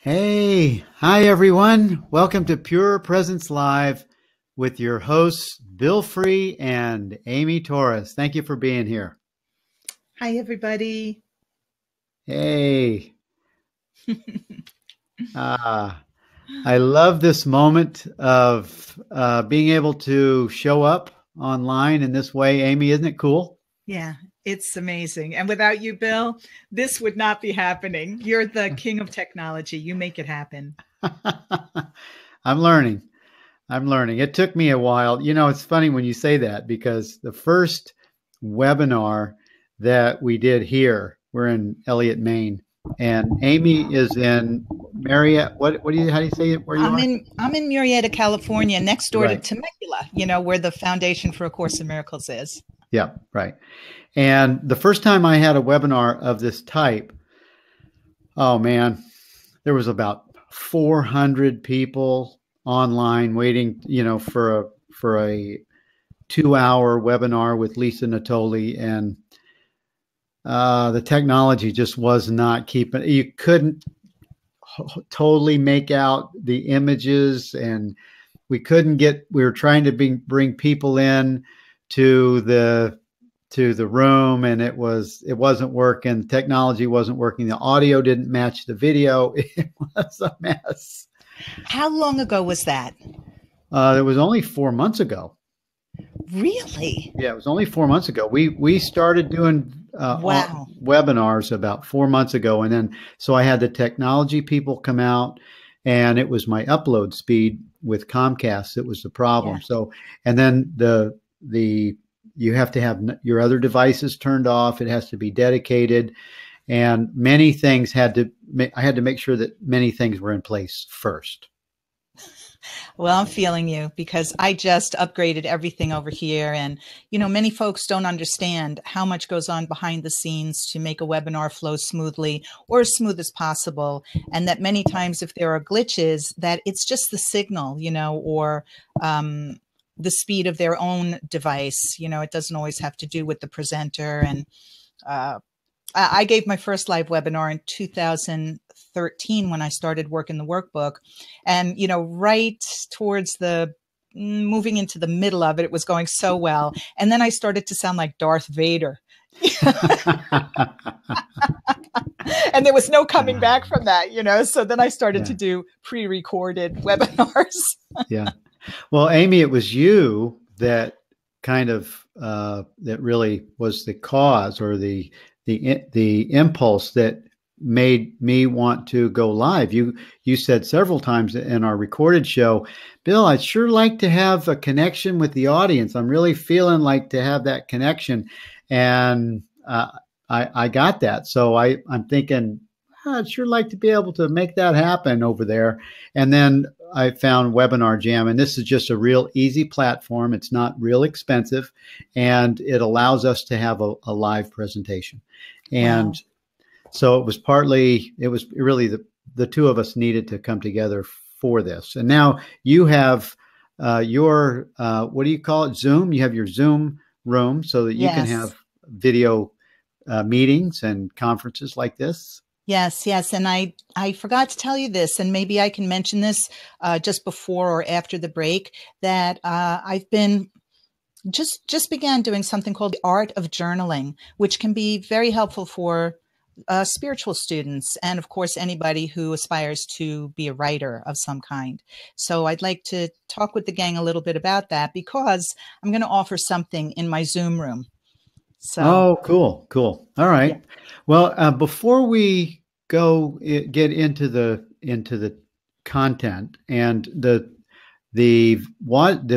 Hey, hi everyone. Welcome to Pure Presence Live with your hosts, Bill Free and Amy Torres. Thank you for being here. Hi, everybody. Hey, uh, I love this moment of being able to show up online in this way. Amy, isn't it cool? Yeah, it's amazing. And without you, Bill, this would not be happening. You're the king of technology. You make it happen. I'm learning. I'm learning. It took me a while. You know, it's funny when you say that because the first webinar that we did here, we're in Elliott, Maine, and Amy is in Marietta. How do you say it where you are? I'm in Murrieta, California, next door to Right. Temecula, where the Foundation for A Course in Miracles is. Yeah, right. And the first time I had a webinar of this type, oh man, there was about 400 people online waiting, for a 2 hour webinar with Lisa Natoli, and the technology just was not keeping. You couldn't totally make out the images, and we couldn't get. We were trying to bring people in to the room, and it wasn't working. The technology wasn't working. The audio didn't match the video. It was a mess. How long ago was that? It was only 4 months ago. Really? Yeah, it was only 4 months ago. We started doing Wow. webinars about 4 months ago, and then so I had the technology people come out, and it was my upload speed with Comcast that was the problem. Yeah. So, and then the you have to have your other devices turned off. It has to be dedicated, and many things I had to make sure that many things were in place first. Well, I'm feeling you because I just upgraded everything over here. And, many folks don't understand how much goes on behind the scenes to make a webinar flow smoothly or as smooth as possible. And that many times if there are glitches, that it's just the signal, or the speed of their own device. It doesn't always have to do with the presenter. And I gave my first live webinar in 2013 when I started working the workbook. And, right towards the moving into the middle of it, it was going so well. And then I started to sound like Darth Vader. And there was no coming back from that, So then I started to do pre-recorded webinars. Yeah. Well, Amy, it was you that kind of that really was the cause or the impulse that made me want to go live. You said several times in our recorded show, Bill, I'd sure like to have a connection with the audience. I'm really feeling like to have that connection, and I got that. So I'm thinking, I'd sure like to be able to make that happen over there. And then I found Webinar Jam, and this is just a real easy platform. It's not real expensive, and it allows us to have a live presentation. And wow. So it was really the two of us needed to come together for this. And now you have your, what do you call it? Zoom. You have your Zoom room so that you can have video meetings and conferences like this. Yes. And I forgot to tell you this, and maybe I can mention this just before or after the break, that I've been just began doing something called the art of journaling, which can be very helpful for spiritual students and, of course, anybody who aspires to be a writer of some kind. So I'd like to talk with the gang a little bit about that because I'm going to offer something in my Zoom room. So, cool. All right. Yeah. Well, before we get into the content, and the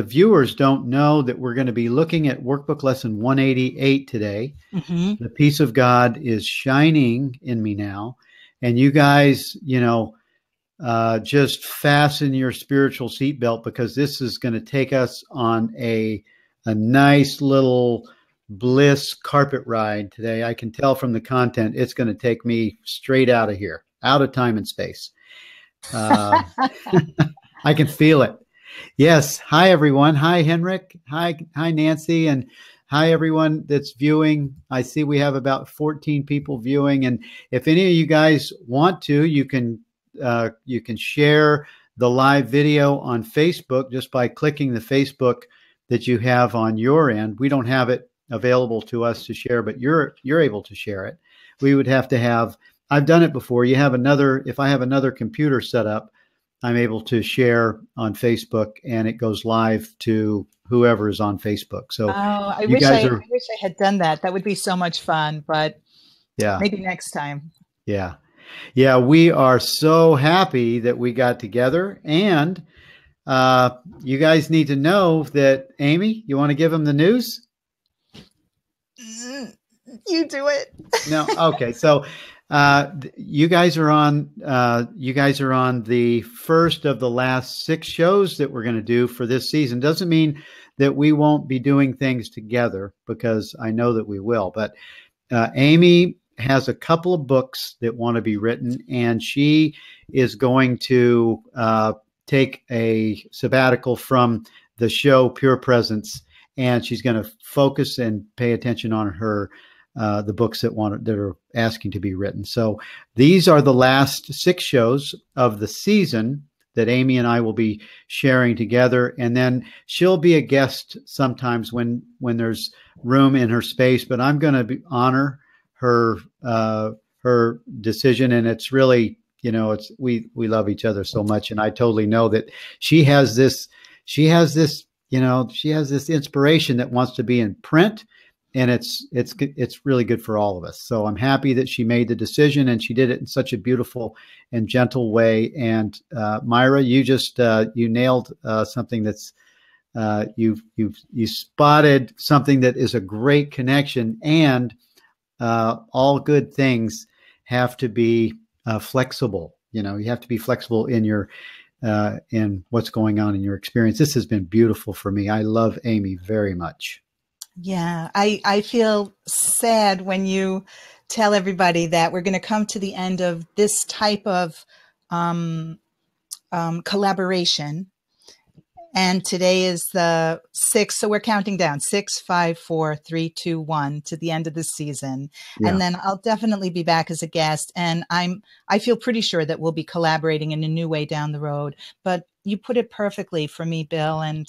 viewers don't know that we're going to be looking at workbook lesson 188 today. Mm-hmm. The peace of God is shining in me now, and you guys, just fasten your spiritual seatbelt because this is going to take us on a nice little bliss carpet ride today. I can tell from the content, it's going to take me straight out of here, out of time and space. I can feel it. Yes. Hi, everyone. Hi, Henrik. Hi, Nancy. And hi, everyone that's viewing. I see we have about 14 people viewing. And if any of you guys want to, you can you can share the live video on Facebook just by clicking the Facebook that you have on your end. We don't have it available to us to share, but you're able to share it. We would have to have, I've done it before. If I have another computer set up, I'm able to share on Facebook and it goes live to whoever is on Facebook. So I wish I had done that. That would be so much fun, but yeah, maybe next time. Yeah. Yeah. We are so happy that we got together, and you guys need to know that, Amy, you want to give them the news? You do it. No. Okay. So, you guys are on the first of the last 6 shows that we're going to do for this season. Doesn't mean that we won't be doing things together, because I know that we will, but Amy has a couple of books that want to be written, and she is going to take a sabbatical from the show Pure Presence, and she's going to focus and pay attention on her the books that are asking to be written. So these are the last 6 shows of the season that Amy and I will be sharing together, and then she'll be a guest sometimes when there's room in her space. But I'm going to honor her decision, and it's really, we love each other so much, and I totally know that she has this inspiration that wants to be in print, and it's really good for all of us. So I'm happy that she made the decision, and she did it in such a beautiful and gentle way. And Myra, you just you nailed something that's you spotted something that is a great connection, and all good things have to be flexible. You have to be flexible in your in what's going on in your experience. This has been beautiful for me. I love Amy very much. Yeah, I feel sad when you tell everybody that we're going to come to the end of this type of collaboration. And today is the 6th, so we're counting down 6, 5, 4, 3, 2, 1 to the end of the season. Yeah. And then I'll definitely be back as a guest, and I feel pretty sure that we'll be collaborating in a new way down the road. But you put it perfectly for me, Bill, and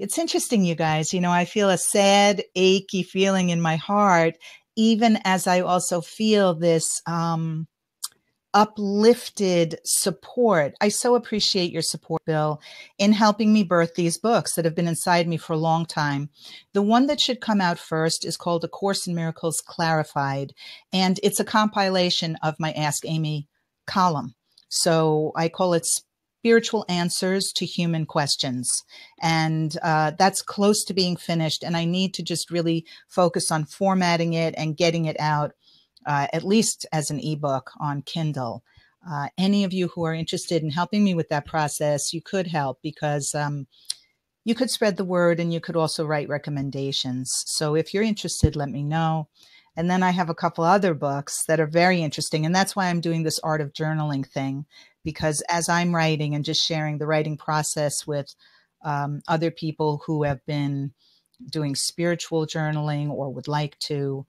it's interesting, you guys. I feel a sad, achy feeling in my heart, even as I also feel this uplifted support. I so appreciate your support, Bill, in helping me birth these books that have been inside me for a long time. The one that should come out first is called A Course in Miracles Clarified, and it's a compilation of my Ask Amy column. So I call it Spiritual Answers to Human Questions. And that's close to being finished, and I need to just really focus on formatting it and getting it out at least as an ebook on Kindle. Any of you who are interested in helping me with that process, you could help, because you could spread the word, and you could also write recommendations. So if you're interested, let me know. And then I have a couple other books that are very interesting, and that's why I'm doing this Art of Journaling thing, because as I'm writing and just sharing the writing process with other people who have been doing spiritual journaling or would like to,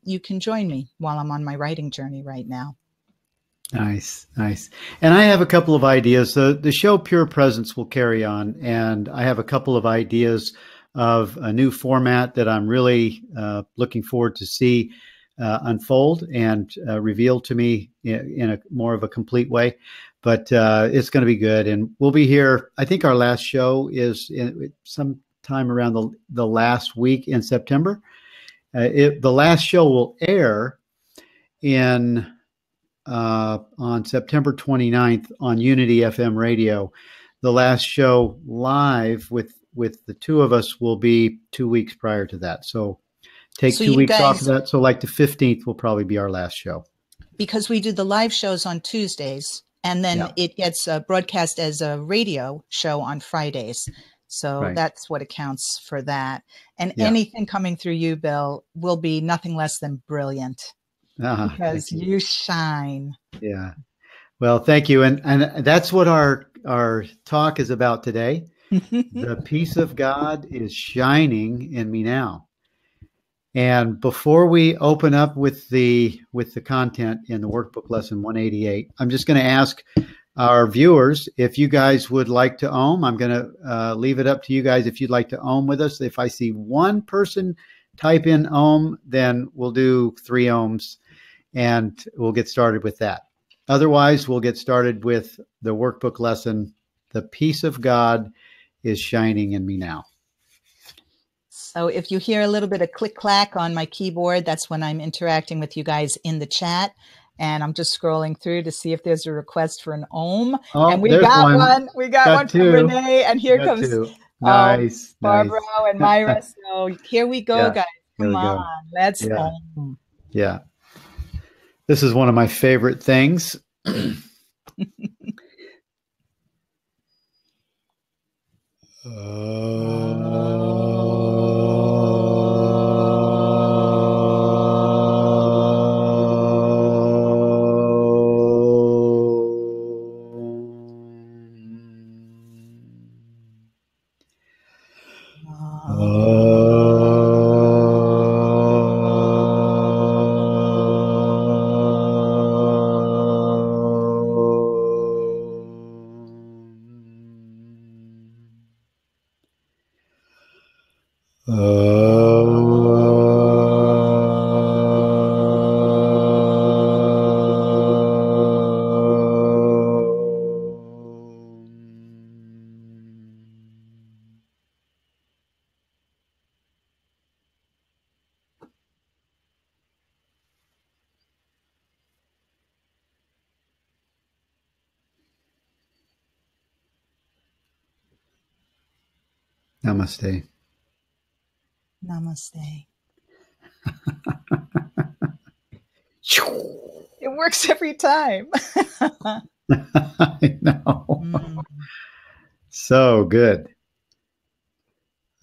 you can join me while I'm on my writing journey right now. Nice. And I have a couple of ideas. The show Pure Presence will carry on, and I have a couple of ideas of a new format that I'm really looking forward to see unfold and revealed to me in a more of a complete way. But it's going to be good, and we'll be here. I think our last show is sometime around the last week in September. The last show will air on September 29th on Unity FM radio. The last show live with the two of us will be 2 weeks prior to that. So take 2 weeks off of that. So like the 15th will probably be our last show. Because we do the live shows on Tuesdays, and then it gets broadcast as a radio show on Fridays. So that's what accounts for that. And anything coming through you, Bill, will be nothing less than brilliant, because you shine. Yeah. Well, thank you. And that's what our talk is about today. The peace of God is shining in me now. And before we open up with the content in the workbook lesson 188, I'm just going to ask our viewers if you guys would like to Om. I'm going to leave it up to you guys if you'd like to Om with us. If I see one person type in Om, then we'll do 3 Oms and we'll get started with that. Otherwise, we'll get started with the workbook lesson, The Peace of God is Shining in Me Now. So if you hear a little bit of click clack on my keyboard, that's when I'm interacting with you guys in the chat. And I'm just scrolling through to see if there's a request for an Om. Oh, and we got one. We got one from Renee. And here comes nice, Barbara and Myra. So here we go, guys. Come on. Let's Om. Yeah. This is one of my favorite things. Namaste. Namaste. It works every time. I know. So good.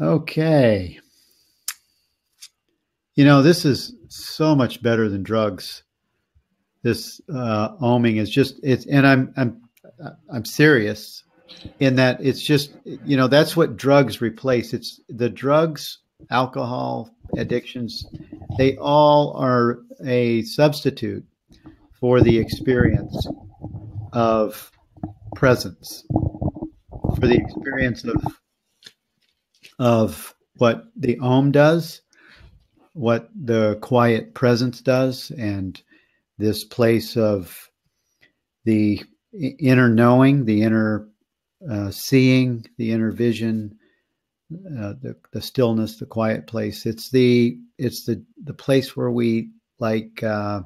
Okay. You know, this is so much better than drugs. This oming is just and I'm serious in that it's just, you know, that's what drugs replace. It's the drugs, alcohol, addictions, they all are a substitute for the experience of presence, for the experience of what the Om does, what the quiet presence does, and this place of the inner knowing, the inner seeing, the inner vision, the stillness, the quiet place. It's the place where we like. I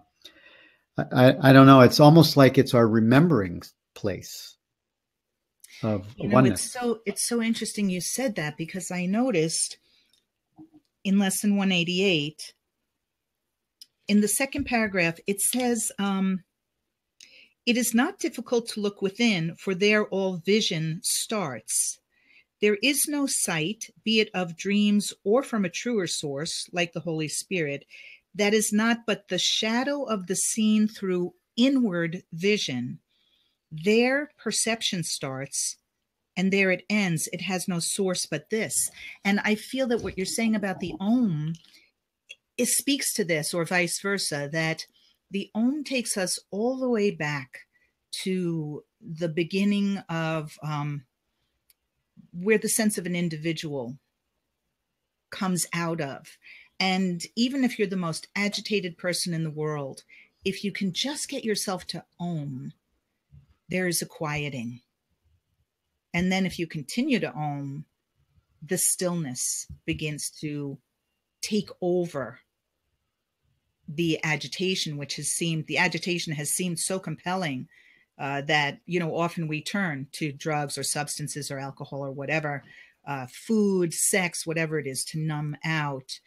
don't know. It's almost like it's our remembering place of oneness. It's so interesting you said that, because I noticed in lesson 188, in the second paragraph, it says, it is not difficult to look within, for there all vision starts. There is no sight, be it of dreams or from a truer source, like the Holy Spirit, that is not but the shadow of the seen through inward vision. There perception starts, and there it ends. It has no source but this. And I feel that what you're saying about the Om, it speaks to this, or vice versa, that the Om takes us all the way back to the beginning of where the sense of an individual comes out of. And even if you're the most agitated person in the world, if you can just get yourself to Om, there is a quieting. And then if you continue to Om, the stillness begins to take over the agitation, the agitation has seemed so compelling that, you know, often we turn to drugs or substances or alcohol or whatever, food, sex, whatever it is, to numb out.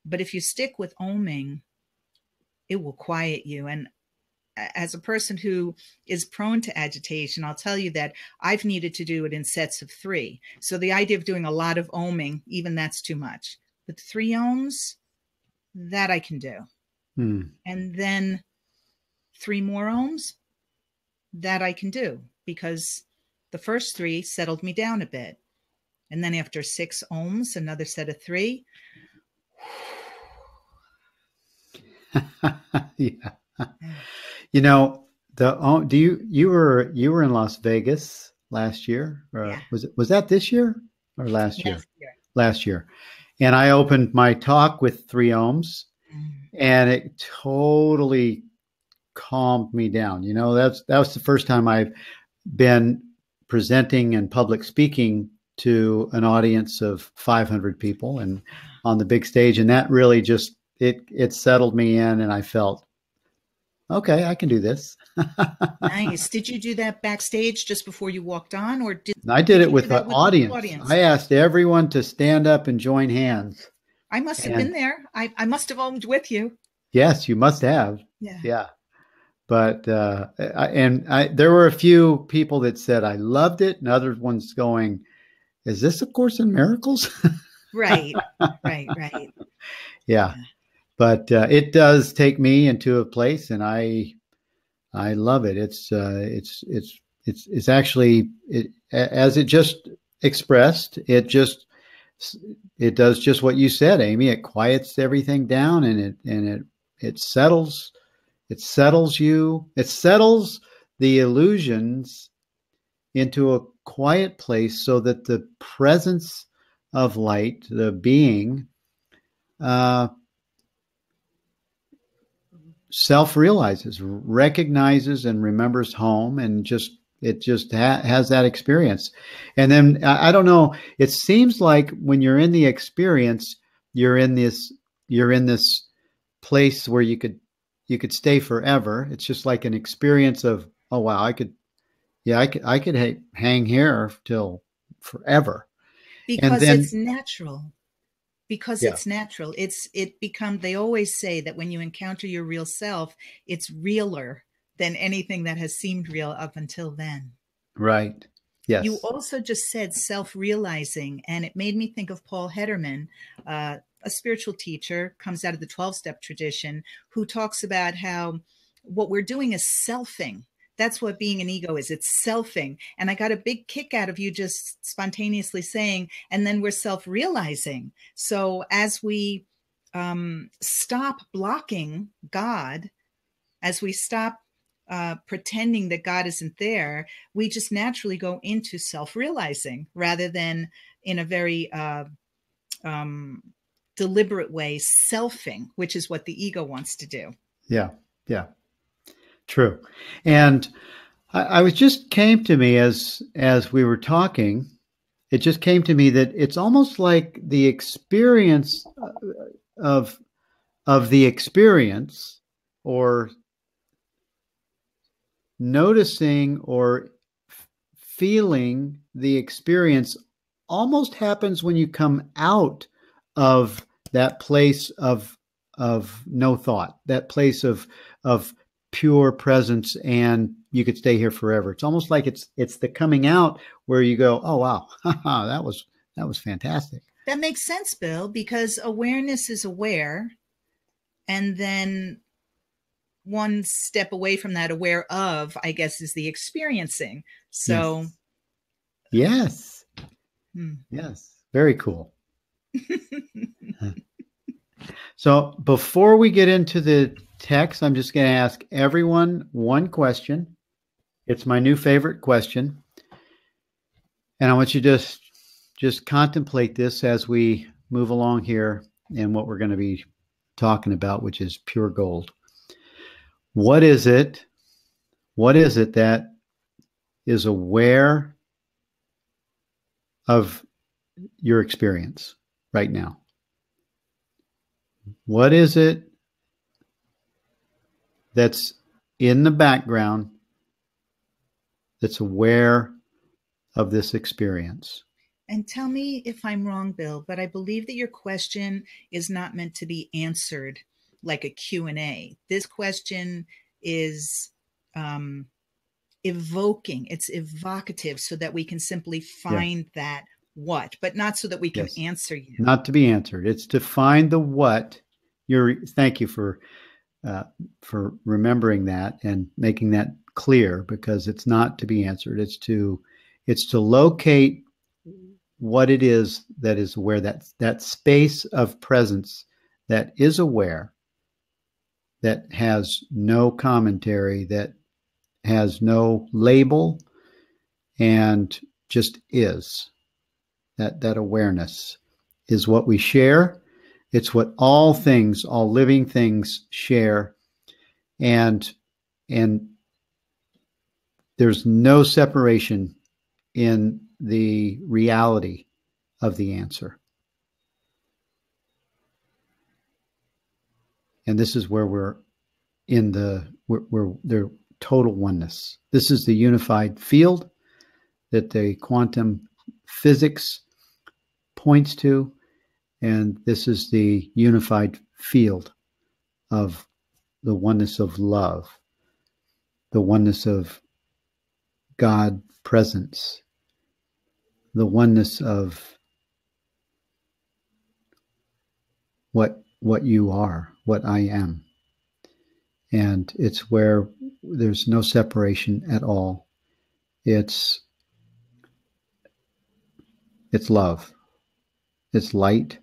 But if you stick with Oming, it will quiet you. And as a person who is prone to agitation, I'll tell you that I've needed to do it in sets of 3. So the idea of doing a lot of Oming, even that's too much. But 3 Oms, that I can do. And then 3 more Oms, that I can do, because the first 3 settled me down a bit. And then after 6 Oms, another set of 3, Yeah. You know, you were in Las Vegas last year, or Yeah. was that this year or last year? Last year. Last year. And I opened my talk with 3 ohms, Mm. and it totally calmed me down. You know, that was the first time I've been presenting and public speaking to an audience of 500 people and on the big stage, and that really just it settled me in, and I felt okay, I can do this. Nice. Did you do that backstage just before you walked on, or I did did it you do with the that with the audience. audience? I asked everyone to stand up and join hands. I must have been And there. I must have owned with you. yes, you must have. Yeah. Yeah. But there were a few people that said I loved it, and other ones going, "Is this a Course in Miracles?" Right. Right. Right. Yeah, Yeah. but it does take me into a place, and I love it. It's actually as it just expressed. It does just what you said, Amy. It quiets everything down, and it settles. It settles you. It settles the illusions into a quiet place so that the presence of light, the being, uh, self-realizes, recognizes, and remembers home, and has that experience. And then I don't know. It seems like when you're in the experience, you're in this place where you could stay forever. It's just like an experience of, oh wow, I could hang here till forever. And Because it's then natural. Because yeah, it's natural. They always say that when you encounter your real self, it's realer than anything that has seemed real up until then. right. You Yes. also just said self-realizing, and it made me think of Paul Hederman, a spiritual teacher, comes out of the 12-step tradition, who talks about how what we're doing is selfing. That's what being an ego is. It's selfing. And I got a big kick out of you just spontaneously saying, and then we're self-realizing. So as we stop blocking God, as we stop pretending that God isn't there, we just naturally go into self-realizing rather than in a very deliberate way, selfing, which is what the ego wants to do. Yeah. Yeah. True. And I was just came to me as we were talking. It just came to me that it's almost like the experience of the experience, or noticing or feeling the experience, almost happens when you come out of that place of no thought, that place of pure presence, and you could stay here forever. It's almost like it's the coming out where you go, oh wow, that was fantastic. That makes sense, Bill, because awareness is aware, and then one step away from that aware of, I guess, is the experiencing. So Yes. Yes. Very cool. So before we get into the text, I'm just going to ask everyone one question. It's my new favorite question. And I want you to just contemplate this as we move along here in what we're going to be talking about, which is pure gold. What is it? What is it that is aware of your experience right now? What is it that's in the background that's aware of this experience? And tell me if I'm wrong, Bill, but I believe that your question is not meant to be answered like a Q&A. This question is evoking, it's evocative so that we can simply find that what, but not so that we can answer you. Not to be answered. It's to find the what. Thank you for remembering that and making that clear, because it's not to be answered. It's to locate what it is that is aware, that space of presence that is aware that has no commentary, that has no label, and just is. That awareness is what we share. It's what all things, all living things share. And there's no separation in the reality of the answer. And this is where we're total oneness. This is the unified field that the quantum physics points to, and this is the unified field of the oneness of love, the oneness of God presence, the oneness of what you are, what I am. And it's where there's no separation at all. It's love. It's light.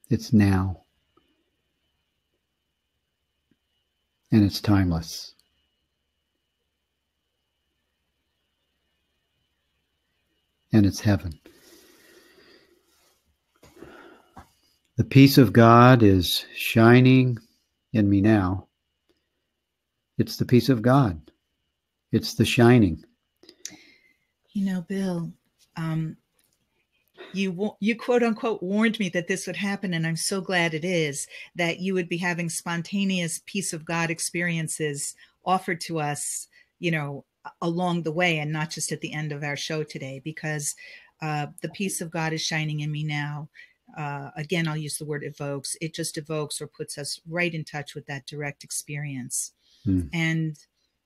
It's now. And it's timeless. And it's heaven. The peace of God is shining in me now. It's the peace of God. It's the shining. You know, Bill, you quote unquote warned me that this would happen, and I'm so glad it is, that you would be having spontaneous peace of God experiences offered to us, you know, along the way, and not just at the end of our show today, because the peace of God is shining in me now. Again, I'll use the word evokes. It just evokes or puts us right in touch with that direct experience. And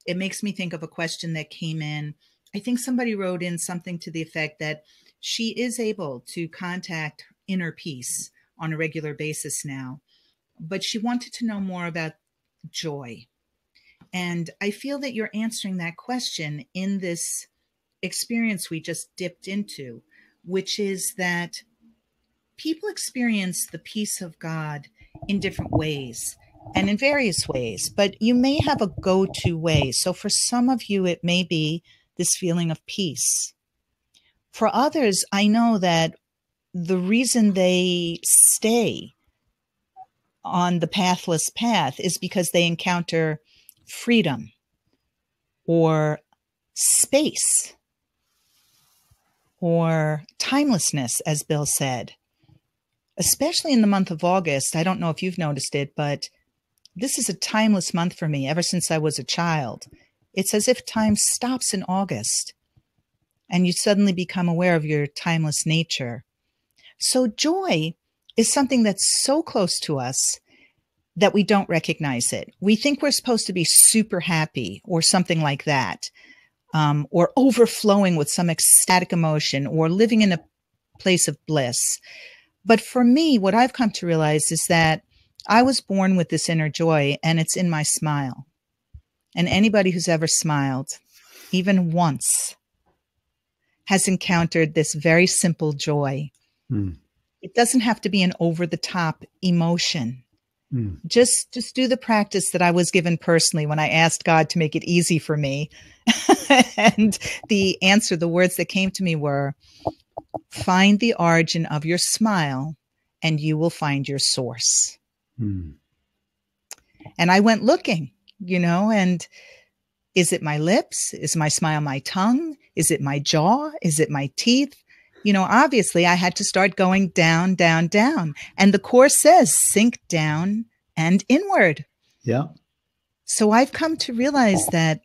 it makes me think of a question that came in. I think somebody wrote in something to the effect that she is able to contact inner peace on a regular basis now, but she wanted to know more about joy. And I feel that you're answering that question in this experience we just dipped into, which is that people experience the peace of God in different ways and in various ways, but you may have a go-to way. So for some of you, it may be this feeling of peace. For others, I know that the reason they stay on the pathless path is because they encounter freedom or space or timelessness, as Bill said. Especially in the month of August, I don't know if you've noticed it, but this is a timeless month for me ever since I was a child. It's as if time stops in August and you suddenly become aware of your timeless nature. So joy is something that's so close to us that we don't recognize it. We think we're supposed to be super happy or something like that, or overflowing with some ecstatic emotion or living in a place of bliss. But for me, what I've come to realize is that I was born with this inner joy, and it's in my smile. And anybody who's ever smiled, even once, has encountered this very simple joy. It doesn't have to be an over-the-top emotion. Just do the practice that I was given personally when I asked God to make it easy for me. And the words that came to me were, find the origin of your smile and you will find your source. And I went looking, and is it my lips? Is my smile my tongue? Is it my jaw? Is it my teeth? Obviously I had to start going down, down, down. And the Course says, sink down and inward. Yeah. So I've come to realize that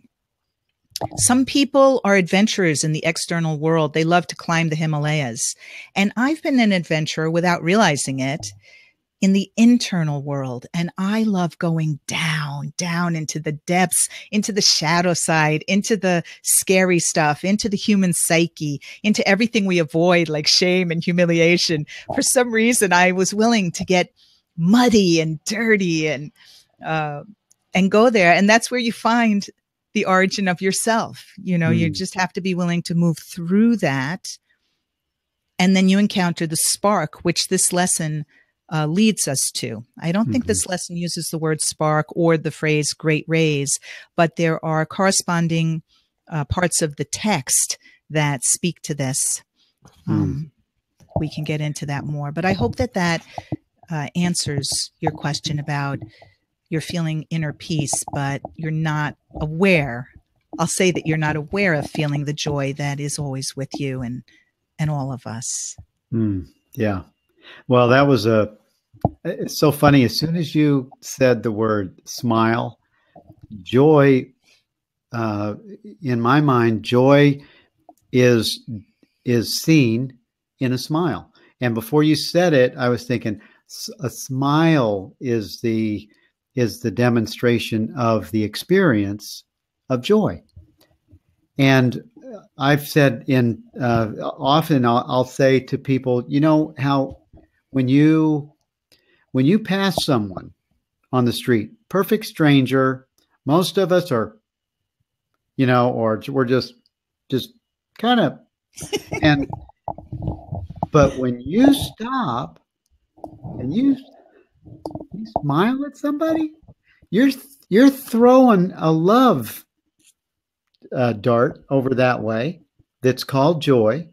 some people are adventurers in the external world. They love to climb the Himalayas. And I've been an adventurer without realizing it in the internal world. And I love going down, down into the depths, into the shadow side, into the scary stuff, into the human psyche, into everything we avoid, like shame and humiliation. For some reason, I was willing to get muddy and dirty and go there. And that's where you find the origin of yourself. You just have to be willing to move through that. And then you encounter the spark, which this lesson leads us to. I don't think this lesson uses the word spark or the phrase great rays, but there are corresponding parts of the text that speak to this. We can get into that more, but I hope that answers your question about you're feeling inner peace, but you're not aware. I'll say that you're not aware of feeling the joy that is always with you and all of us. Yeah. Well, that was it's so funny. As soon as you said the word smile, joy, in my mind, joy is seen in a smile. And before you said it, I was thinking a smile is the demonstration of the experience of joy. And I've said often I'll say to people, you know how when you pass someone on the street, perfect stranger, most of us are, or we're just kind of, but when you stop and you smile at somebody, you're throwing a love dart over that way that's called joy,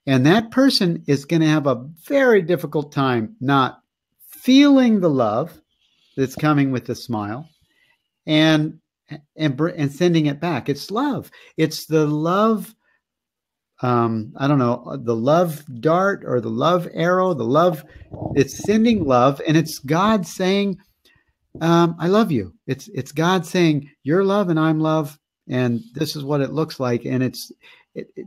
and that person is going to have a very difficult time not feeling the love that's coming with the smile and sending it back. It's love. It's the love. I don't know, the love dart or the love arrow, the love, it's sending love, and it's God saying, I love you. It's God saying, you're love and I'm love, and this is what it looks like. And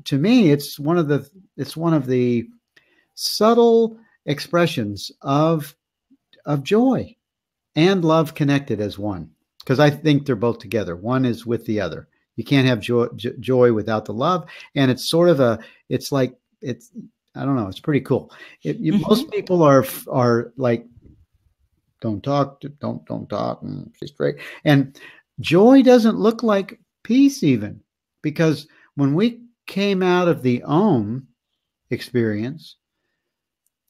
to me, it's one of the subtle expressions of joy and love connected as one, because I think they're both together. One is with the other. You can't have joy without the love. And it's sort of I don't know, it's pretty cool. Most people are like, don't talk, and stay straight. And joy doesn't look like peace even, because when we came out of the Om experience,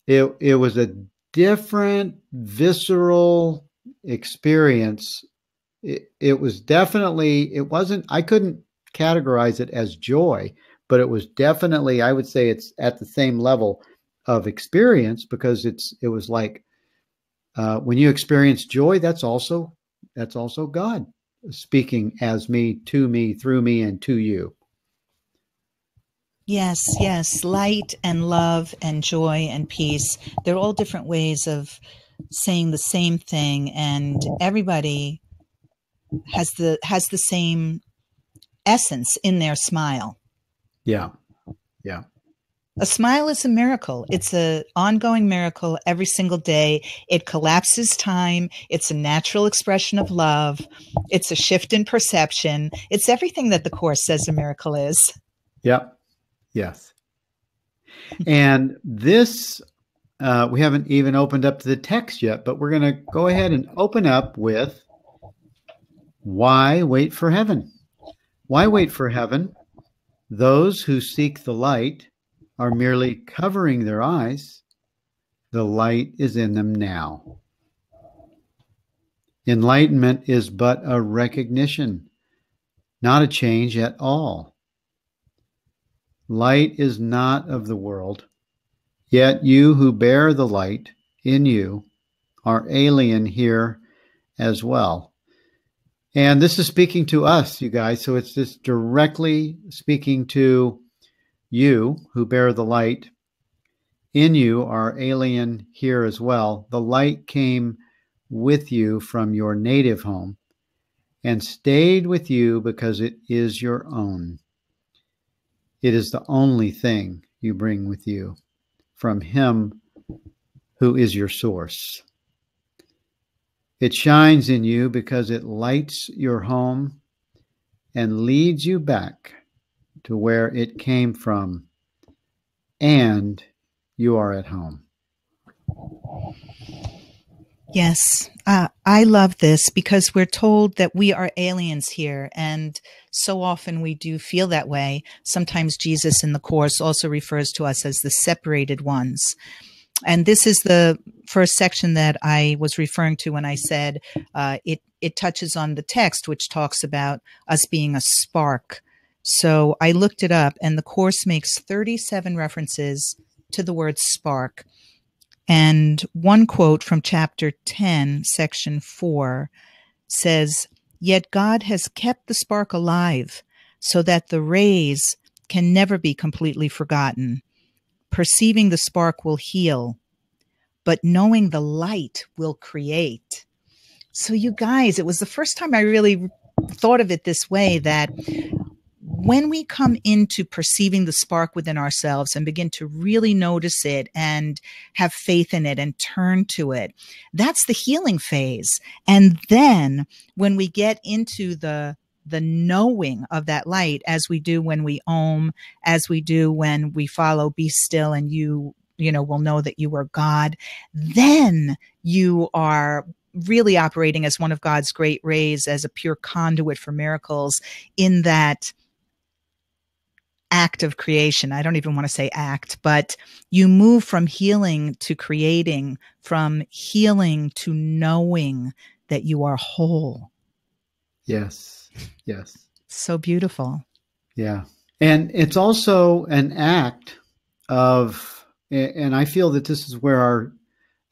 it was a different visceral experience. It was definitely, I couldn't categorize it as joy, but it was definitely, I would say it's at the same level of experience, because it was like, when you experience joy, that's also God speaking as me, to me, through me, and to you. Yes. Light and love and joy and peace. They're all different ways of saying the same thing, and everybody has the same essence in their smile. Yeah. A smile is a miracle. It's an ongoing miracle every single day. It collapses time. It's a natural expression of love. It's a shift in perception. It's everything that the Course says a miracle is. Yep. Yes. And this, we haven't even opened up to the text yet, but we're going to go ahead and open up with, why wait for heaven? Why wait for heaven? Those who seek the light are merely covering their eyes. The light is in them now. Enlightenment is but a recognition, not a change at all. Light is not of the world, yet you who bear the light in you are alien here as well. And this is speaking to us, you guys. So it's just directly speaking to you who bear the light. In you are alien here as well. The light came with you from your native home and stayed with you because it is your own. It is the only thing you bring with you from Him who is your source. It shines in you because it lights your home and leads you back to where it came from, and you are at home. Yes, I love this, because we're told that we are aliens here, and so often we do feel that way. Sometimes Jesus in the Course also refers to us as the separated ones. And this is the first section that I was referring to when I said it touches on the text, which talks about us being a spark. So I looked it up, and the Course makes 37 references to the word spark. And one quote from chapter 10, section 4 says, "Yet God has kept the spark alive so that the rays can never be completely forgotten. Perceiving the spark will heal, but knowing the light will create." So you guys, it was the first time I really thought of it this way, that when we come into perceiving the spark within ourselves and begin to really notice it and have faith in it and turn to it, that's the healing phase. And then when we get into the knowing of that light, as we do when we Om, as we do when we follow Be Still, and you will know that you are God, then you are really operating as one of God's great rays, as a pure conduit for miracles in that act of creation. I don't even want to say act, but you move from healing to creating, from healing to knowing that you are whole. Yes. Yes. So beautiful. Yeah. And it's also an act of, and I feel that this is where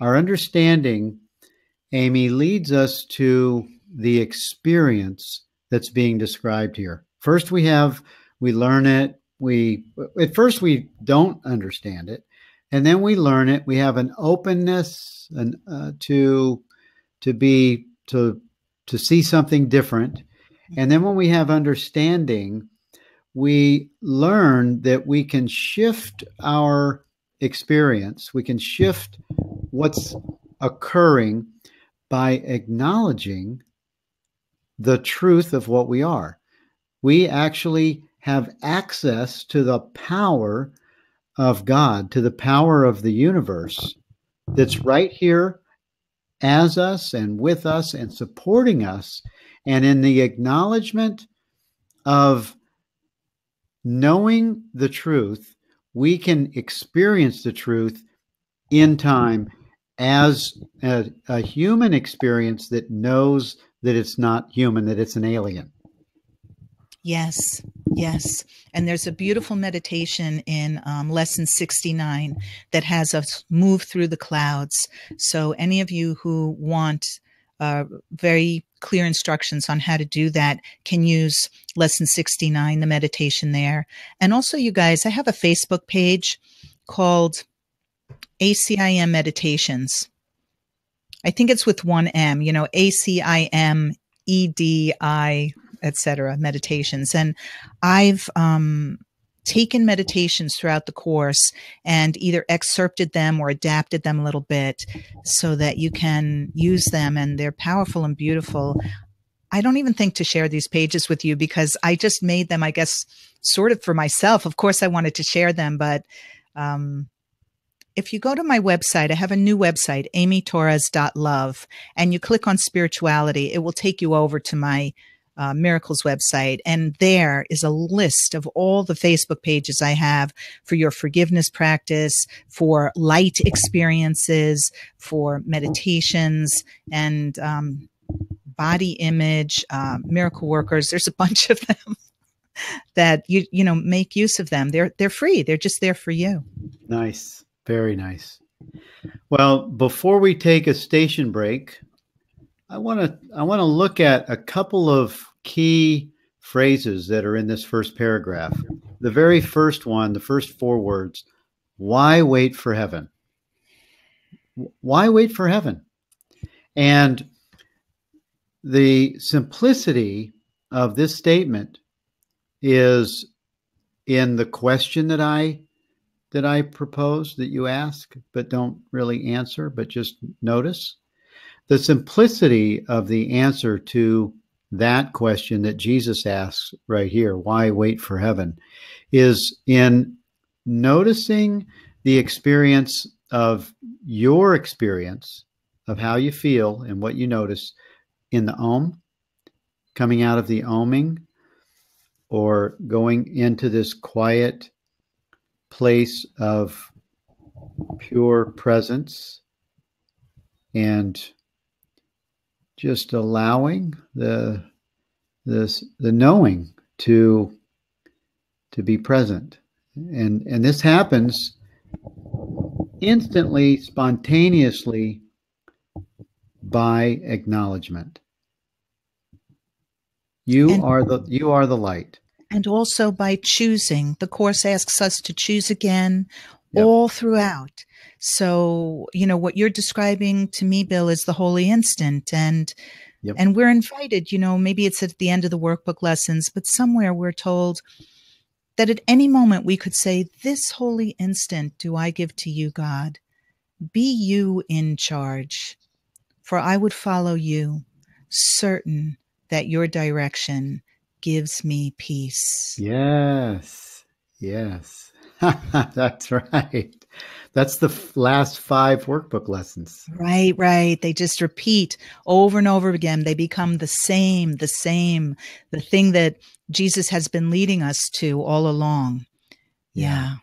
our understanding, Amy, leads us to the experience that's being described here. First, we learn it. At first we don't understand it, and then we learn it. We have an openness and to see something different, and then when we have understanding, we learn that we can shift our experience. We can shift what's occurring by acknowledging the truth of what we are. We actually have access to the power of God, to the power of the universe that's right here as us and with us and supporting us. And in the acknowledgement of knowing the truth, we can experience the truth in time as a human experience that knows that it's not human, that it's an alien. Yes, yes. And there's a beautiful meditation in lesson 69 that has us move through the clouds. So any of you who want very clear instructions on how to do that can use lesson 69, the meditation there. And also, you guys, I have a Facebook page called ACIM Meditations. I think it's with one M, ACIM EDI, etc. meditations. And I've taken meditations throughout the course and either excerpted them or adapted them a little bit so that you can use them, and they're powerful and beautiful. I don't even think to share these pages with you because I just made them, I guess, sort of for myself. Of course, I wanted to share them, but if you go to my website, I have a new website, amytorres.love, and you click on spirituality, it will take you over to my Miracles website. And there is a list of all the Facebook pages I have for your forgiveness practice, for light experiences, for meditations, and body image, miracle workers. There's a bunch of them that you know make use of them. They're free. They're just there for you. Nice. Very nice. Well, before we take a station break, I want to look at a couple of key phrases that are in this first paragraph. The very first one, the first 4 words, why wait for heaven? Why wait for heaven? And the simplicity of this statement is in the question that I propose, that you ask, but don't really answer, but just notice. The simplicity of the answer to that question that Jesus asks right here, why wait for heaven, is in noticing the experience of your experience of how you feel and what you notice in the Om, coming out of the Oming, or going into this quiet place of pure presence, and just allowing the knowing to be present. And this happens instantly, spontaneously, by acknowledgement. You are the light. And also by choosing. The Course asks us to choose again, Yep. all throughout. So, what you're describing to me, Bill, is the holy instant. And Yep. and we're invited, maybe it's at the end of the workbook lessons, but somewhere we're told that at any moment we could say, "This holy instant do I give to you, God. Be you in charge, for I would follow you, certain that your direction gives me peace." Yes. Yes. That's right. That's the last 5 workbook lessons. Right, right. They just repeat over and over again. They become the same, the thing that Jesus has been leading us to all along. Yeah.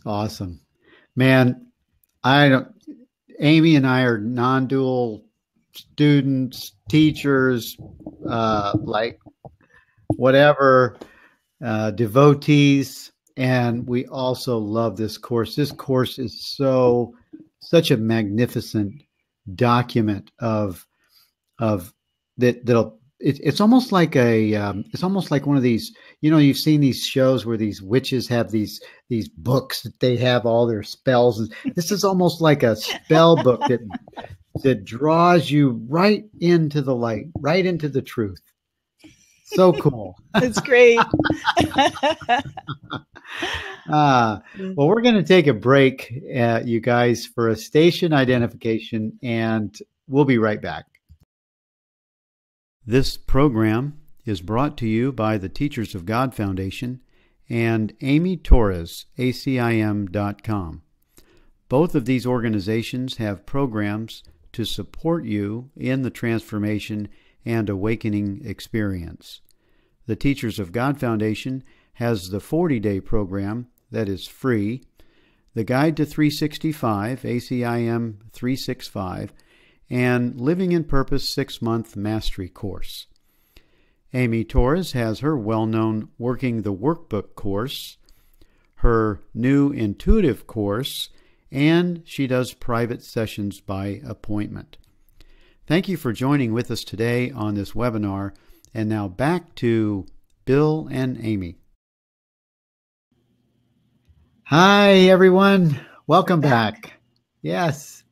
Awesome. Man, Amy and I are non-dual students, teachers, like whatever, devotees, and we also love this course. This course is such a magnificent document of that'll. It's almost like it's almost like one of these. You've seen these shows where these witches have these books that they have all their spells. And this is almost like a spell book that draws you right into the light, right into the truth. So cool. That's great. Well, we're going to take a break, you guys, for a station identification, and we'll be right back. This program is brought to you by the Teachers of God Foundation and Amy Torres, ACIM.com. Both of these organizations have programs to support you in the transformation and awakening experience. The Teachers of God Foundation has the 40-day program that is free, the Guide to 365, ACIM 365, and Living in Purpose 6-month mastery course. Amy Torres has her well-known Working the Workbook course, her new intuitive course, and she does private sessions by appointment. Thank you for joining with us today on this webinar. And now back to Bill and Amy. Hi, everyone. Welcome back. Yes.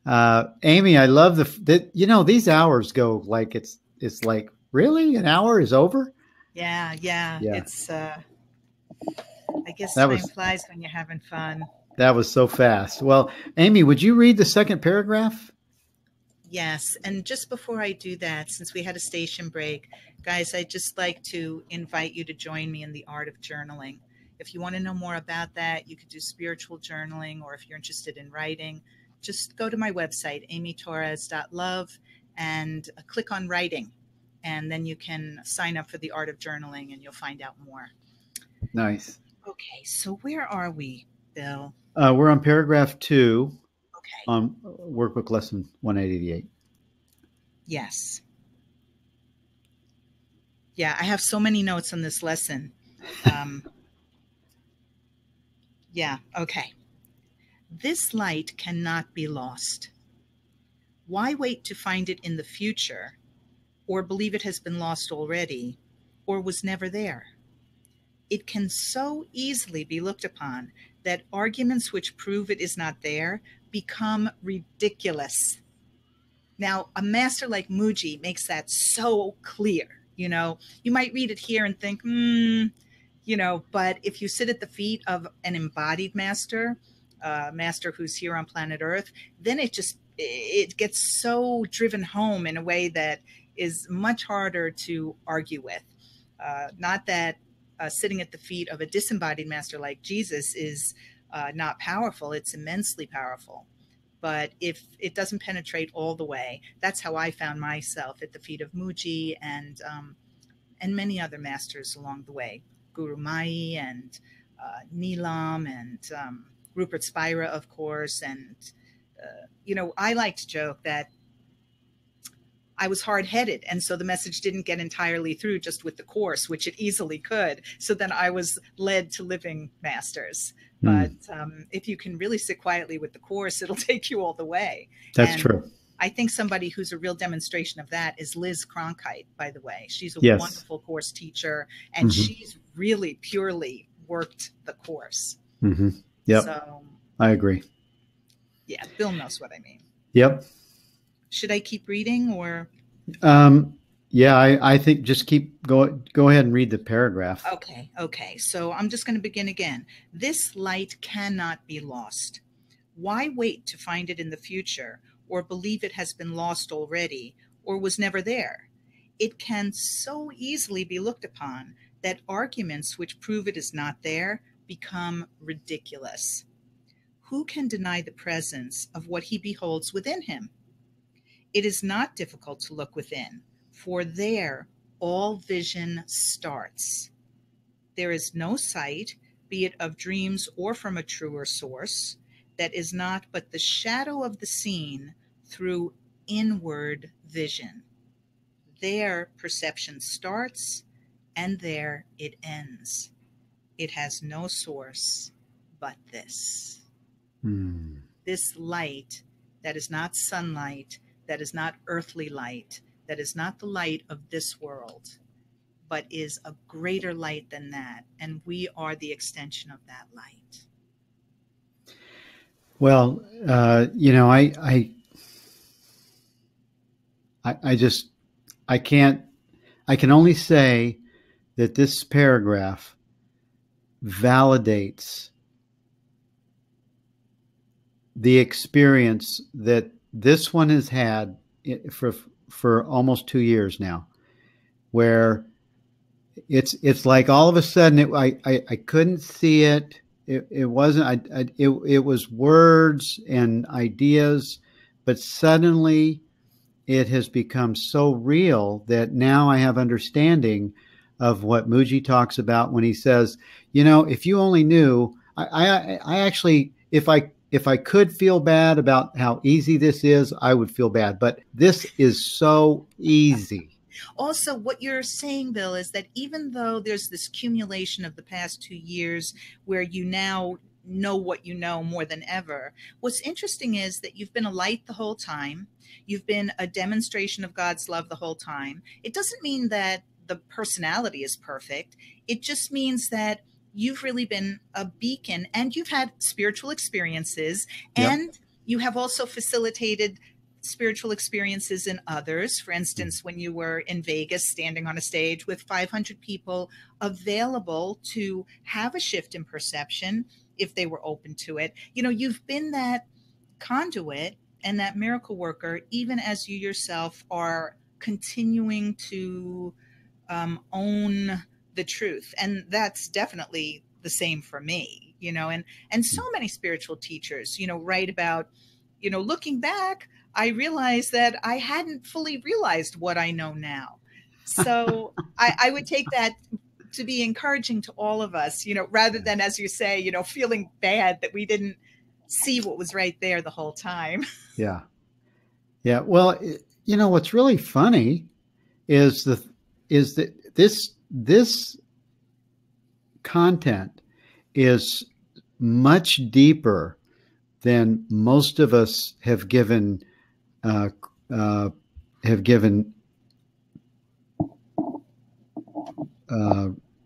Amy, I love these hours go like it's like, really? An hour is over? Yeah. It's, I guess that time flies when you're having fun. That was so fast. Well, Amy, would you read the second paragraph? Yes. And just before I do that, since we had a station break, guys, I'd just like to invite you to join me in the art of journaling. If you want to know more about that, you could do spiritual journaling, or if you're interested in writing, just go to my website, amytorres.love, and click on writing. And then you can sign up for the art of journaling and you'll find out more. Nice. Okay. So where are we, Bill? We're on paragraph 2. Okay. On workbook lesson 188. Yes. Yeah, I have so many notes on this lesson. Yeah, okay. This light cannot be lost. Why wait to find it in the future, or believe it has been lost already, or was never there? It can so easily be looked upon that arguments which prove it is not there become ridiculous. Now, a master like Mooji makes that so clear. You might read it here and think, but if you sit at the feet of an embodied master, master who's here on planet Earth, then it gets so driven home in a way that is much harder to argue with. Not that sitting at the feet of a disembodied master like Jesus is not powerful. It's immensely powerful. But if it doesn't penetrate all the way, that's how I found myself at the feet of Mooji and many other masters along the way, Guru Mai and Neelam and Rupert Spira, of course. And, I like to joke that I was hard-headed, and so the message didn't get entirely through just with the course, which it easily could. So then I was led to Living Masters. But if you can really sit quietly with the course, it'll take you all the way. That's true. I think somebody who's a real demonstration of that is Liz Cronkite, by the way. She's a wonderful course teacher, and she's really purely worked the course. Yep. So I agree. Yeah, Bill knows what I mean. Yep. Should I keep reading or? Yeah, I think just go ahead and read the paragraph. Okay. So I'm just going to begin again. This light cannot be lost. Why wait to find it in the future, or believe it has been lost already, or was never there? It can so easily be looked upon that arguments which prove it is not there become ridiculous. Who can deny the presence of what he beholds within him? It is not difficult to look within, for there all vision starts. There is no sight, be it of dreams or from a truer source, that is not but the shadow of the seen through inward vision. There perception starts, and there it ends. It has no source but this. This light that is not sunlight, that is not earthly light, that is not the light of this world, but is a greater light than that. And we are the extension of that light. Well, I can only say that this paragraph validates the experience that this one has had for almost 2 years now, where it's like all of a sudden I couldn't see it. It wasn't. It was words and ideas, but suddenly it has become so real that now I have understanding of what Mooji talks about when he says, if you only knew. I actually, if I could feel bad about how easy this is, I would feel bad. But this is so easy. Also, what you're saying, Bill, is that even though there's this accumulation of the past 2 years where you now know what you know more than ever, what's interesting is that you've been a light the whole time. You've been a demonstration of God's love the whole time. It doesn't mean that the personality is perfect. It just means that you've really been a beacon, and you've had spiritual experiences, and you have also facilitated spiritual experiences in others. For instance, when you were in Vegas standing on a stage with 500 people available to have a shift in perception if they were open to it. You've been that conduit and that miracle worker, even as you yourself are continuing to own the truth. And that's definitely the same for me, and so many spiritual teachers, write about, looking back, I realized that I hadn't fully realized what I know now. So I would take that to be encouraging to all of us, rather than, as you say, feeling bad that we didn't see what was right there the whole time. Yeah. Yeah. Well, what's really funny is that this content is much deeper than most of us have given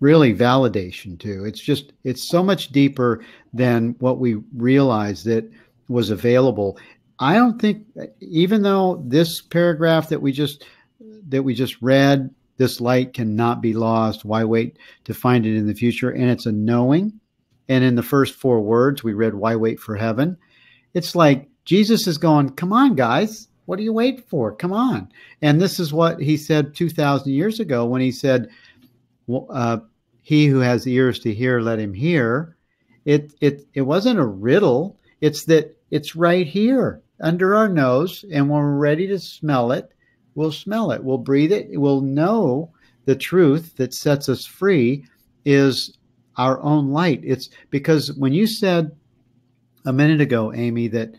really validation to. It's so much deeper than what we realized that was available. I don't think, even though this paragraph that we just read, this light cannot be lost. Why wait to find it in the future? And it's a knowing. And in the first 4 words, we read, why wait for heaven? It's like Jesus is going, come on, guys. What do you wait for? Come on. And this is what he said 2,000 years ago when he said, he who has ears to hear, let him hear. It wasn't a riddle. It's that it's right here under our nose. And when we're ready to smell it, we'll smell it. We'll breathe it. We'll know the truth that sets us free is our own light. It's because when you said a minute ago, Amy, that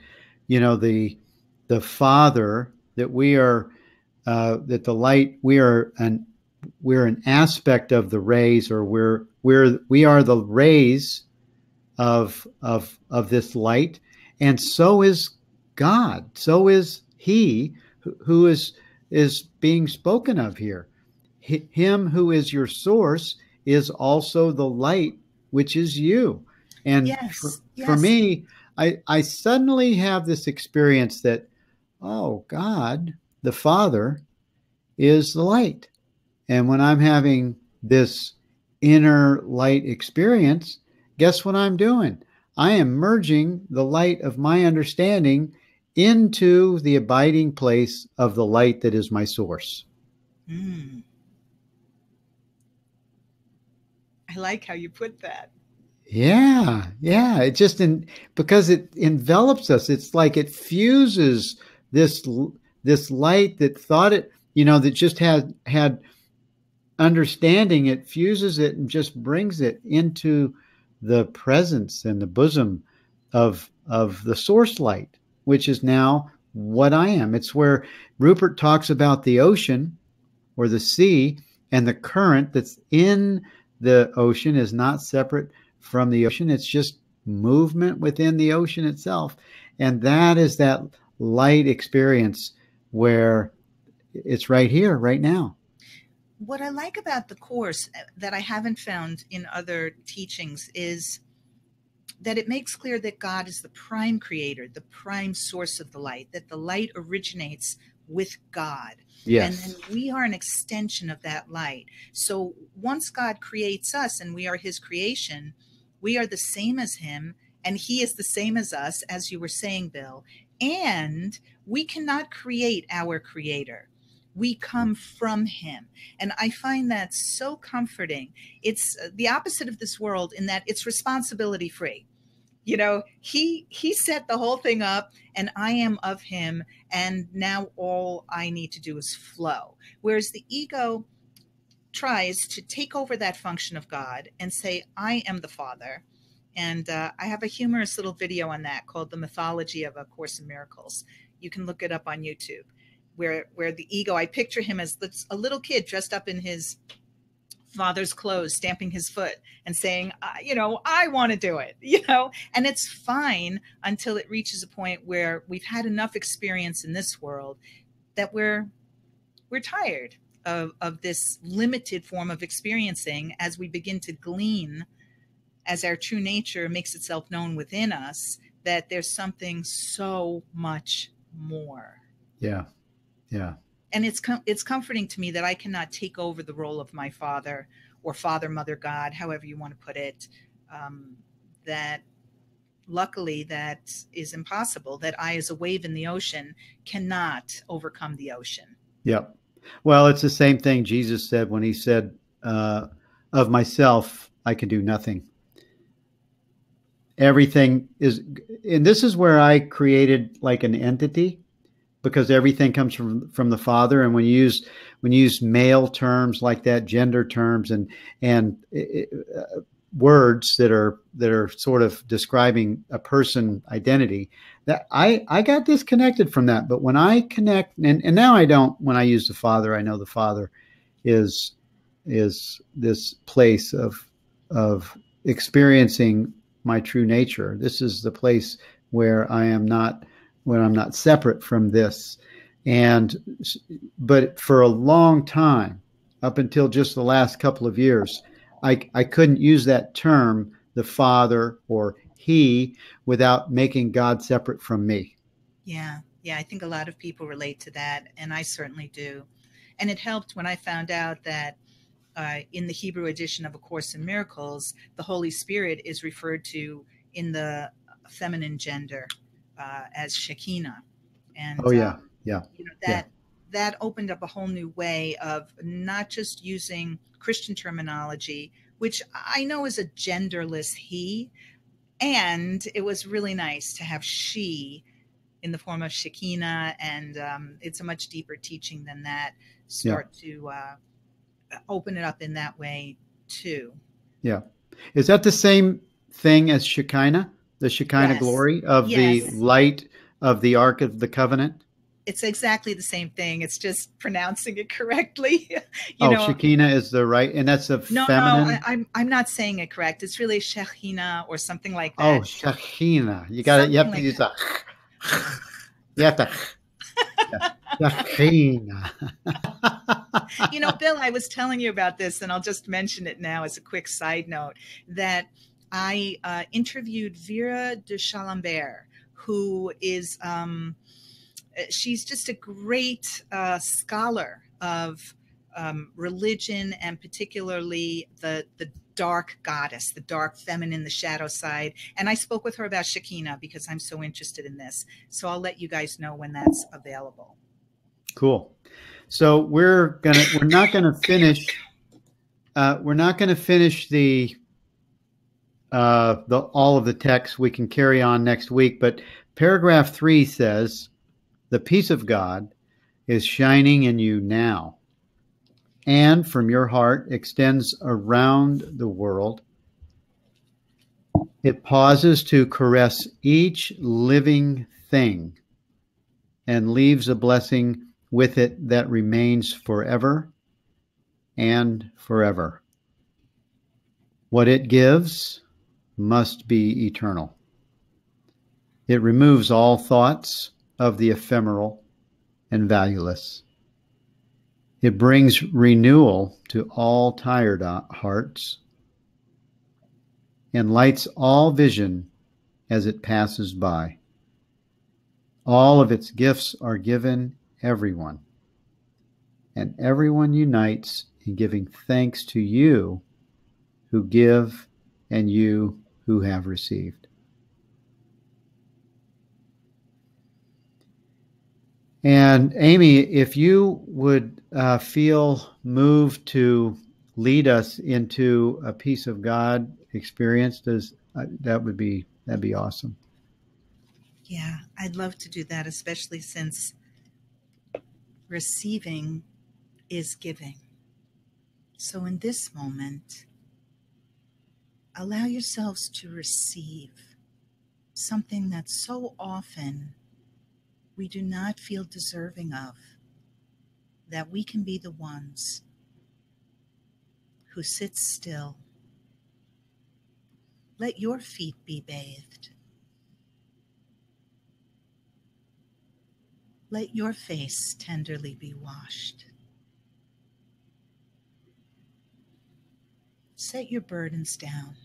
the Father, that we are that the light, we're an aspect of the rays, or we are the rays of this light, and so is God. So is He who is being spoken of here. Him who is your source is also the light, which is you. And Yes. for me, I suddenly have this experience that, oh, God, the Father, is the light. And when I'm having this inner light experience, guess what I'm doing? I am merging the light of my understanding into the abiding place of the light that is my source. Mm. I like how you put that. Yeah, yeah. It just because it envelops us. It's like it fuses this light that thought it, that just had understanding. It fuses it and just brings it into the presence and the bosom of the source light, which is now what I am. It's where Rupert talks about the ocean or the sea, and the current that's in the ocean is not separate from the ocean. It's just movement within the ocean itself. And that is that light experience where it's right here, right now. What I like about the Course that I haven't found in other teachings is that it makes clear that God is the prime creator, the prime source of the light, that the light originates with God. Yes. And then we are an extension of that light. So once God creates us and we are his creation, we are the same as him, and he is the same as us, as you were saying, Bill. And we cannot create our creator. We come from him. And I find that so comforting. It's the opposite of this world in that it's responsibility free. He set the whole thing up, and I am of him. And now all I need to do is flow. Whereas the ego tries to take over that function of God and say, I am the Father. And I have a humorous little video on that called The Mythology of A Course in Miracles. You can look it up on YouTube, where the ego, I picture him as a little kid dressed up in his father's clothes, stamping his foot and saying, I want to do it, and it's fine until it reaches a point where we've had enough experience in this world that we're tired of this limited form of experiencing, as we begin to glean, as our true nature makes itself known within us, that there's something so much more. Yeah. Yeah. And it's comforting to me that I cannot take over the role of my father or father, mother, God, however you want to put it. That luckily that is impossible, that I, as a wave in the ocean, cannot overcome the ocean. Yep. Well, it's the same thing Jesus said when he said, of myself, I can do nothing. Everything is, and this is where I created like an entity, because everything comes from the Father. And when you use male terms like that, gender terms, and words that are sort of describing a person identity, that I got disconnected from that. But when I connect, and now I don't, when I use the Father, I know the Father is this place of experiencing my true nature. This is the place where I'm not separate from this. But for a long time, up until just the last couple of years, I couldn't use that term, the Father or he, without making God separate from me. Yeah. I think a lot of people relate to that, and I certainly do. And it helped when I found out that in the Hebrew edition of A Course in Miracles, the Holy Spirit is referred to in the feminine gender as Shekinah. And that opened up a whole new way of not just using Christian terminology, which I know is a genderless he. And it was really nice to have she in the form of Shekinah. And it's a much deeper teaching than that. Start to open it up in that way too. Yeah. Is that the same thing as Shekinah? The Shekinah Yes. glory of the Yes. light of the Ark of the Covenant? It's exactly the same thing. It's just pronouncing it correctly. you Oh, know, Shekinah is the right, and that's a no, no, feminine. I'm not saying it correct. It's really Shekhinah or something like Oh, that. Shekinah. You got it. You Something have to like use that. a. You have to. Shekinah. Bill, I was telling you about this, and I'll just mention it now as a quick side note that I interviewed Vera de Chalambert, who is she's just a great scholar of religion, and particularly the dark goddess, the dark feminine, the shadow side. And I spoke with her about Shekinah because I'm so interested in this. So I'll let you guys know when that's available. Cool. So we're not gonna finish. We're not gonna finish the all of the text. We can carry on next week. But paragraph 3 says, "The peace of God is shining in you now, and from your heart extends around the world. It pauses to caress each living thing and leaves a blessing with it that remains forever and forever. What it gives must be eternal. It removes all thoughts of the ephemeral and valueless. It brings renewal to all tired hearts and lights all vision as it passes by. All of its gifts are given everyone, and everyone unites in giving thanks to you who give and you who have received." And Amy, if you would feel moved to lead us into a peace of God experience, that'd be awesome. Yeah, I'd love to do that, especially since receiving is giving. So in this moment, allow yourselves to receive something that so often we do not feel deserving of, that we can be the ones who sit still. Let your feet be bathed. Let your face tenderly be washed. Set your burdens down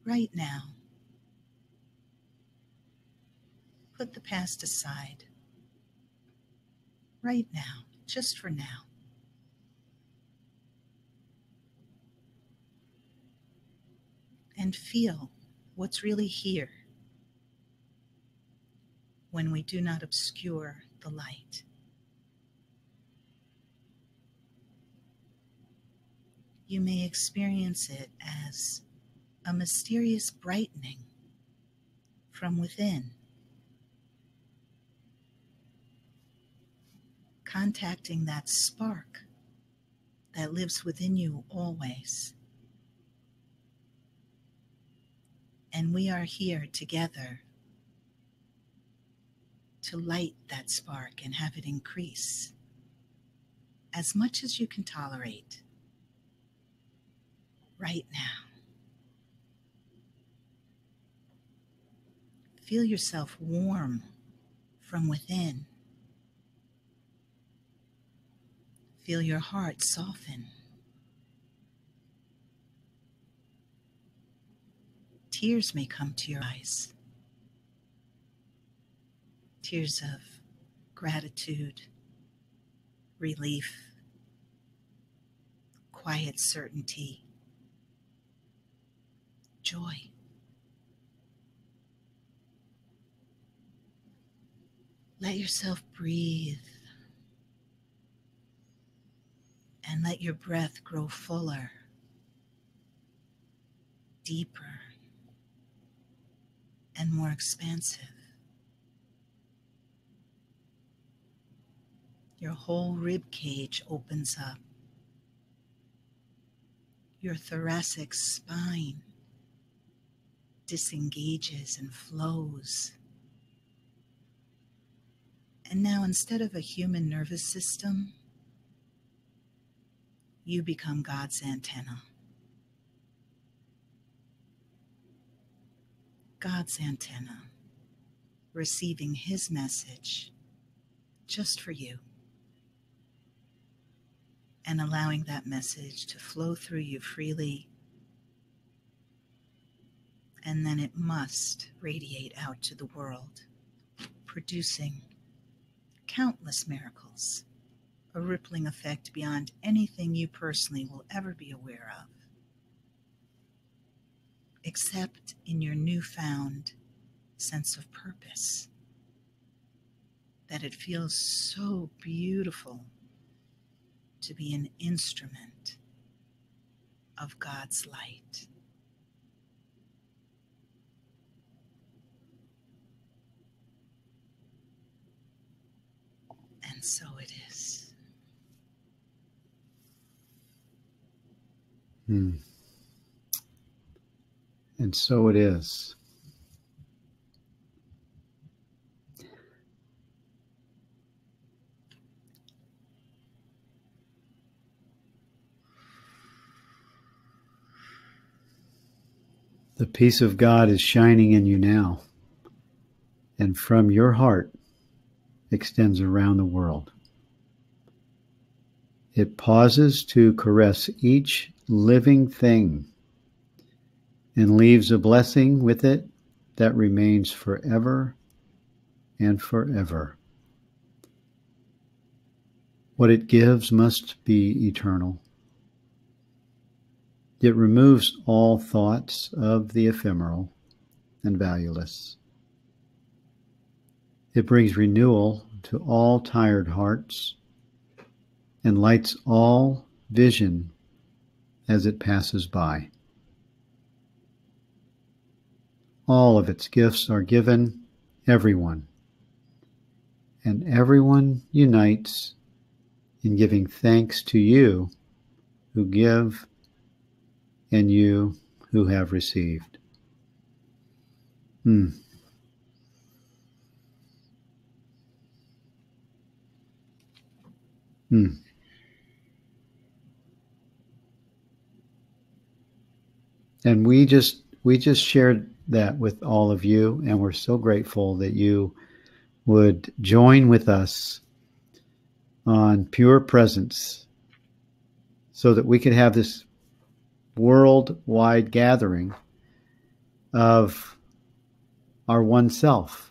right now. Put the past aside right now, just for now. And feel what's really here when we do not obscure the light. You may experience it as a mysterious brightening from within, contacting that spark that lives within you always. And we are here together to light that spark and have it increase as much as you can tolerate right now. Feel yourself warm from within. Feel your heart soften. Tears may come to your eyes. Tears of gratitude, relief, quiet certainty, joy. Let yourself breathe and let your breath grow fuller, deeper, and more expansive. Your whole rib cage opens up. Your thoracic spine disengages and flows. And now, instead of a human nervous system, you become God's antenna. God's antenna, receiving His message just for you, and allowing that message to flow through you freely. And then it must radiate out to the world, producing countless miracles, a rippling effect beyond anything you personally will ever be aware of, except in your newfound sense of purpose, that it feels so beautiful to be an instrument of God's light. And so it is. And so it is. The peace of God is shining in you now, and from your heart extends around the world. It pauses to caress each living thing and leaves a blessing with it that remains forever and forever. What it gives must be eternal. It removes all thoughts of the ephemeral and valueless. It brings renewal to all tired hearts and lights all vision as it passes by. All of its gifts are given everyone, and everyone unites in giving thanks to you who give and you who have received. And we just shared that with all of you, and we're so grateful that you would join with us on Pure Presence so that we could have this worldwide gathering of our one self.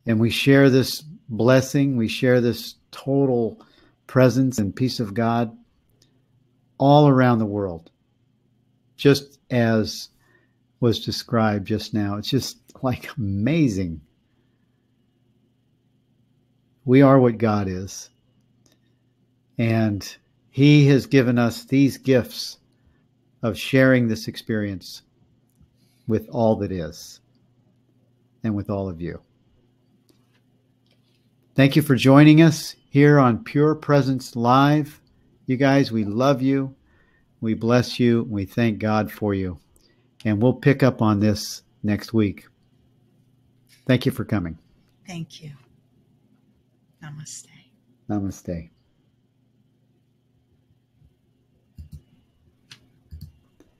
And we share this blessing, we share this total presence and peace of God all around the world, just as was described just now. It's just like amazing. We are what God is. And He has given us these gifts of sharing this experience with all that is and with all of you. Thank you for joining us here on Pure Presence Live. You guys, we love you. We bless you. We thank God for you. And we'll pick up on this next week. Thank you for coming. Thank you. Namaste. Namaste.